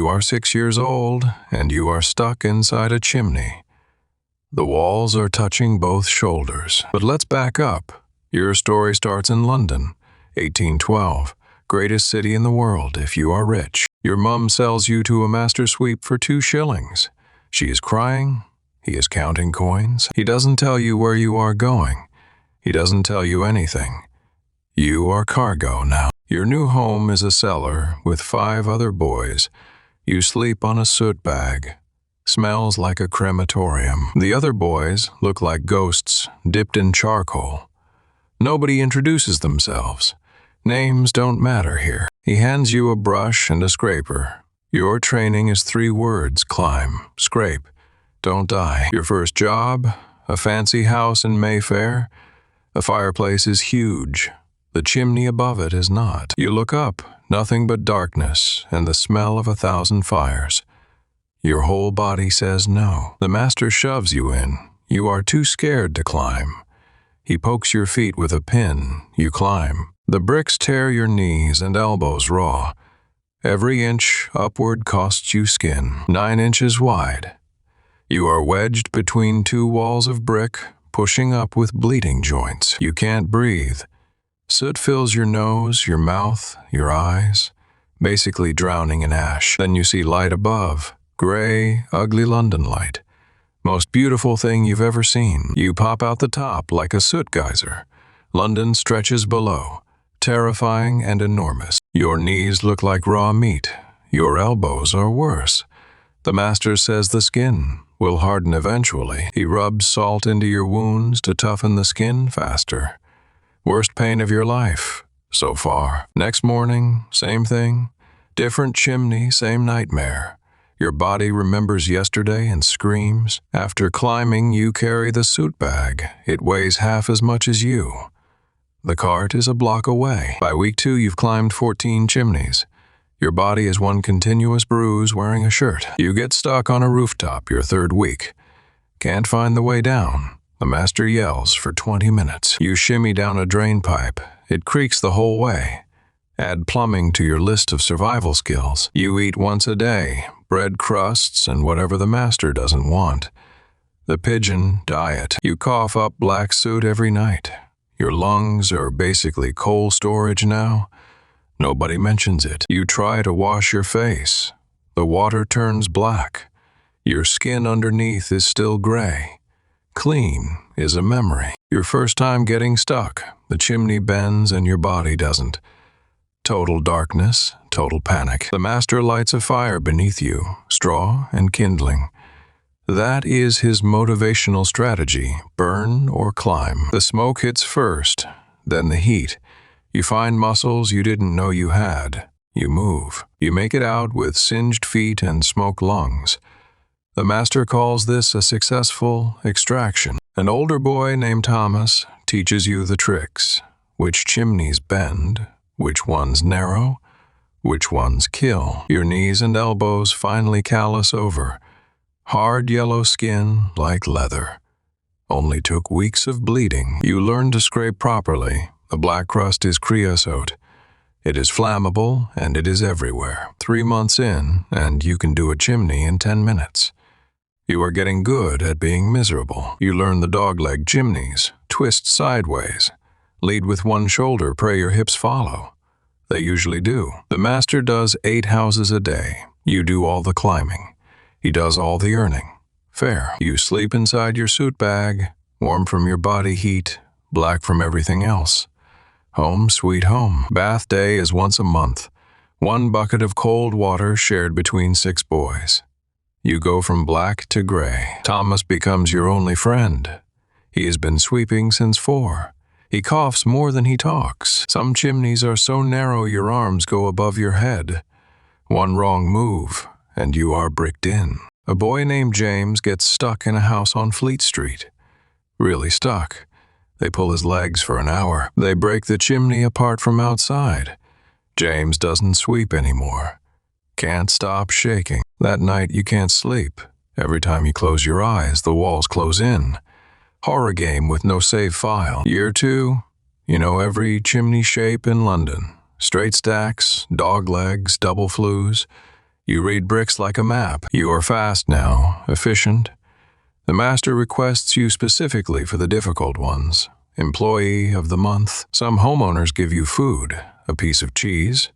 You are 6 years old, and you are stuck inside a chimney. The walls are touching both shoulders. But let's back up. Your story starts in London, 1812, greatest city in the world if you are rich. Your mum sells you to a master sweep for 2 shillings. She is crying. He is counting coins. He doesn't tell you where you are going. He doesn't tell you anything. You are cargo now. Your new home is a cellar with 5 other boys. You sleep on a soot bag. Smells like a crematorium. The other boys look like ghosts dipped in charcoal. Nobody introduces themselves. Names don't matter here. He hands you a brush and a scraper. Your training is 3 words: climb, scrape, don't die. Your first job, a fancy house in Mayfair. The fireplace is huge. The chimney above it is not. You look up, nothing but darkness and the smell of 1,000 fires. Your whole body says no. The master shoves you in. You are too scared to climb. He pokes your feet with a pin. You climb. The bricks tear your knees and elbows raw. Every inch upward costs you skin, 9 inches wide. You are wedged between 2 walls of brick, pushing up with bleeding joints. You can't breathe. Soot fills your nose, your mouth, your eyes, basically drowning in ash. Then you see light above, gray, ugly London light. Most beautiful thing you've ever seen. You pop out the top like a soot geyser. London stretches below, terrifying and enormous. Your knees look like raw meat. Your elbows are worse. The master says the skin will harden eventually. He rubs salt into your wounds to toughen the skin faster. Worst pain of your life, so far. Next morning, same thing. Different chimney, same nightmare. Your body remembers yesterday and screams. After climbing, you carry the soot bag. It weighs half as much as you. The cart is a block away. By week 2, you've climbed 14 chimneys. Your body is one continuous bruise wearing a shirt. You get stuck on a rooftop your 3rd week. Can't find the way down. The master yells for 20 minutes. You shimmy down a drain pipe. It creaks the whole way. Add plumbing to your list of survival skills. You eat once a day, bread crusts and whatever the master doesn't want. The pigeon diet. You cough up black soot every night. Your lungs are basically coal storage now. Nobody mentions it. You try to wash your face. The water turns black. Your skin underneath is still gray. Clean is a memory. Your first time getting stuck. The chimney bends and your body doesn't. Total darkness, total panic. The master lights a fire beneath you, straw and kindling. That is his motivational strategy, burn or climb. The smoke hits first, then the heat. You find muscles you didn't know you had. You move. You make it out with singed feet and smoked lungs. The master calls this a successful extraction. An older boy named Thomas teaches you the tricks. Which chimneys bend, which ones narrow, which ones kill. Your knees and elbows finally callous over. Hard yellow skin like leather. Only took weeks of bleeding. You learn to scrape properly. The black crust is creosote. It is flammable and it is everywhere. 3 months in, and you can do a chimney in 10 minutes. You are getting good at being miserable. You learn the dog-leg chimneys, twist sideways, lead with one shoulder, pray your hips follow. They usually do. The master does 8 houses a day. You do all the climbing. He does all the earning. Fair. You sleep inside your soot bag, warm from your body heat, black from everything else. Home sweet home. Bath day is once a month. 1 bucket of cold water shared between 6 boys. You go from black to gray. Thomas becomes your only friend. He has been sweeping since 4. He coughs more than he talks. Some chimneys are so narrow your arms go above your head. One wrong move, and you are bricked in. A boy named James gets stuck in a house on Fleet Street. Really stuck. They pull his legs for an hour. They break the chimney apart from outside. James doesn't sweep anymore. Can't stop shaking. That night you can't sleep. Every time you close your eyes, the walls close in. Horror game with no save file. Year 2, you know every chimney shape in London. Straight stacks, dog legs, double flues. You read bricks like a map. You are fast now, efficient. The master requests you specifically for the difficult ones. Employee of the month. Some homeowners give you food, a piece of cheese,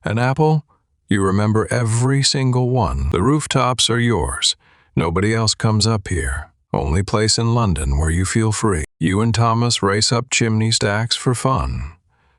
an apple. You remember every single one. The rooftops are yours. Nobody else comes up here. Only place in London where you feel free. You and Thomas race up chimney stacks for fun.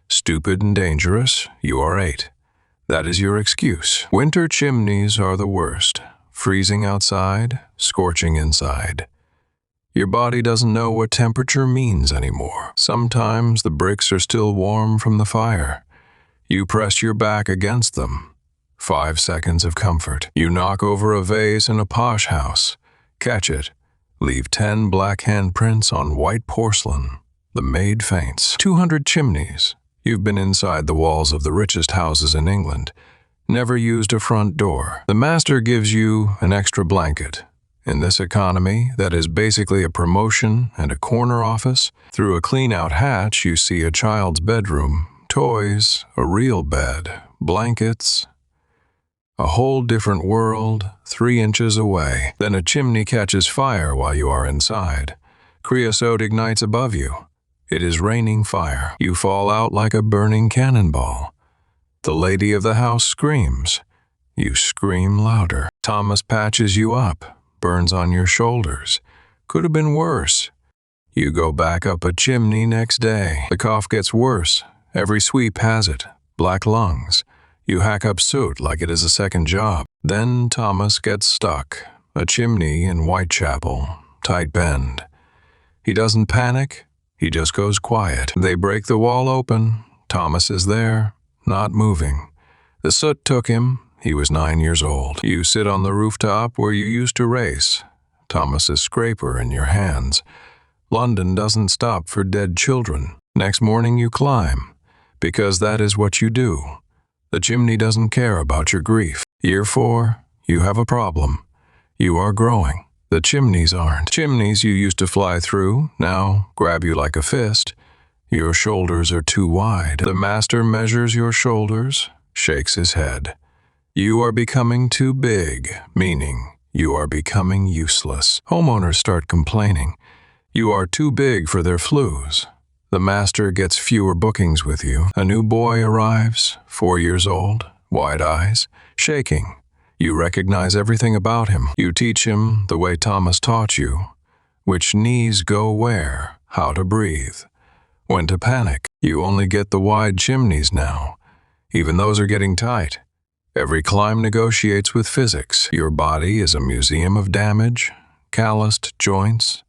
Stupid and dangerous, you are 8. That is your excuse. Winter chimneys are the worst. Freezing outside, scorching inside. Your body doesn't know what temperature means anymore. Sometimes the bricks are still warm from the fire. You press your back against them. 5 seconds of comfort. You knock over a vase in a posh house. Catch it. Leave 10 black handprints on white porcelain. The maid faints. 200 chimneys. You've been inside the walls of the richest houses in England. Never used a front door. The master gives you an extra blanket. In this economy, that is basically a promotion and a corner office. Through a clean-out hatch, you see a child's bedroom, toys, a real bed, blankets. A whole different world, 3 inches away. Then a chimney catches fire while you are inside. Creosote ignites above you. It is raining fire. You fall out like a burning cannonball. The lady of the house screams. You scream louder. Thomas patches you up, burns on your shoulders. Could have been worse. You go back up a chimney next day. The cough gets worse. Every sweep has it. Black lungs. You hack up soot like it is a second job. Then Thomas gets stuck. A chimney in Whitechapel. Tight Bend. He doesn't panic. He just goes quiet. They break the wall open. Thomas is there. Not moving. The soot took him. He was 9 years old. You sit on the rooftop where you used to race. Thomas's scraper in your hands. London doesn't stop for dead children. Next morning you climb, because that is what you do. The chimney doesn't care about your grief. Year 4, you have a problem. You are growing. The chimneys aren't. Chimneys you used to fly through now grab you like a fist. Your shoulders are too wide. The master measures your shoulders, shakes his head. You are becoming too big, meaning you are becoming useless. Homeowners start complaining. You are too big for their flus. The master gets fewer bookings with you. A new boy arrives, 4 years old, wide eyes, shaking. You recognize everything about him. You teach him the way Thomas taught you. Which knees go where, how to breathe. When to panic. You only get the wide chimneys now. Even those are getting tight. Every climb negotiates with physics. Your body is a museum of damage, calloused joints,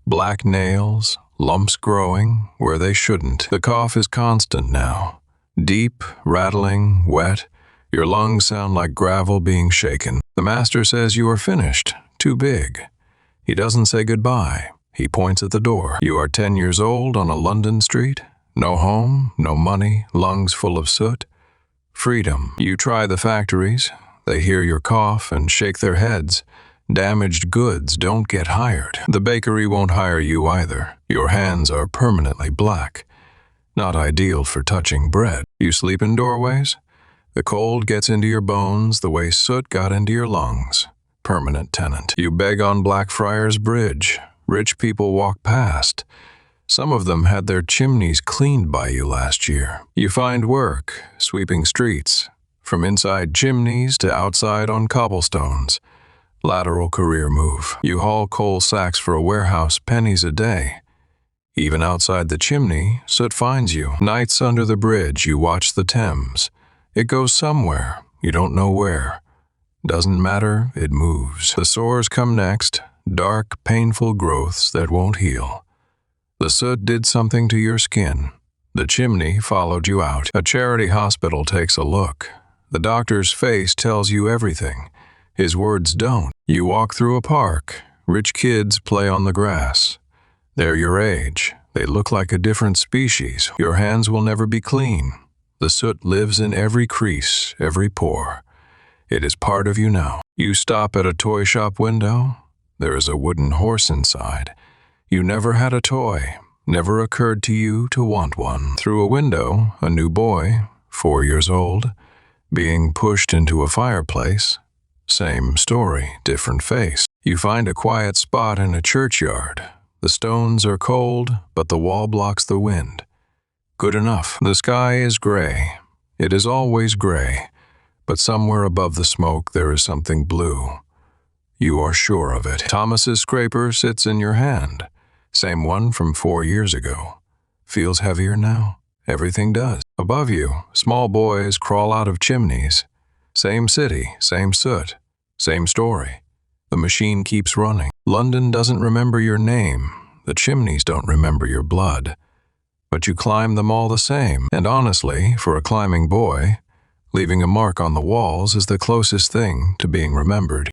black nails, lumps growing where they shouldn't. The cough is constant now. Deep, rattling, wet. Your lungs sound like gravel being shaken. The master says you are finished, too big. He doesn't say goodbye. He points at the door. You are 10 years old on a London street. No home, no money, lungs full of soot. Freedom. You try the factories. They hear your cough and shake their heads. Damaged goods don't get hired. The bakery won't hire you either. Your hands are permanently black. Not ideal for touching bread. You sleep in doorways? The cold gets into your bones the way soot got into your lungs. Permanent tenant. You beg on Blackfriars Bridge. Rich people walk past. Some of them had their chimneys cleaned by you last year. You find work, sweeping streets, from inside chimneys to outside on cobblestones. Lateral career move. You haul coal sacks for a warehouse, pennies a day. Even outside the chimney, soot finds you. Nights under the bridge, you watch the Thames. It goes somewhere, you don't know where. Doesn't matter, it moves. The sores come next, dark, painful growths that won't heal. The soot did something to your skin. The chimney followed you out. A charity hospital takes a look. The doctor's face tells you everything. His words don't. You walk through a park. Rich kids play on the grass. They're your age. They look like a different species. Your hands will never be clean. The soot lives in every crease, every pore. It is part of you now. You stop at a toy shop window. There is a wooden horse inside. You never had a toy. Never occurred to you to want one. Through a window, a new boy, 4 years old, being pushed into a fireplace, Same story, different face. You find a quiet spot in a churchyard. The stones are cold, but the wall blocks the wind. Good enough. The sky is gray. It is always gray, but somewhere above the smoke there is something blue. You are sure of it. Thomas's scraper sits in your hand. Same one from 4 years ago. Feels heavier now? Everything does. Above you, small boys crawl out of chimneys. Same city, same soot, same story. The machine keeps running. London doesn't remember your name. The chimneys don't remember your blood. But you climb them all the same. And honestly, for a climbing boy, leaving a mark on the walls is the closest thing to being remembered.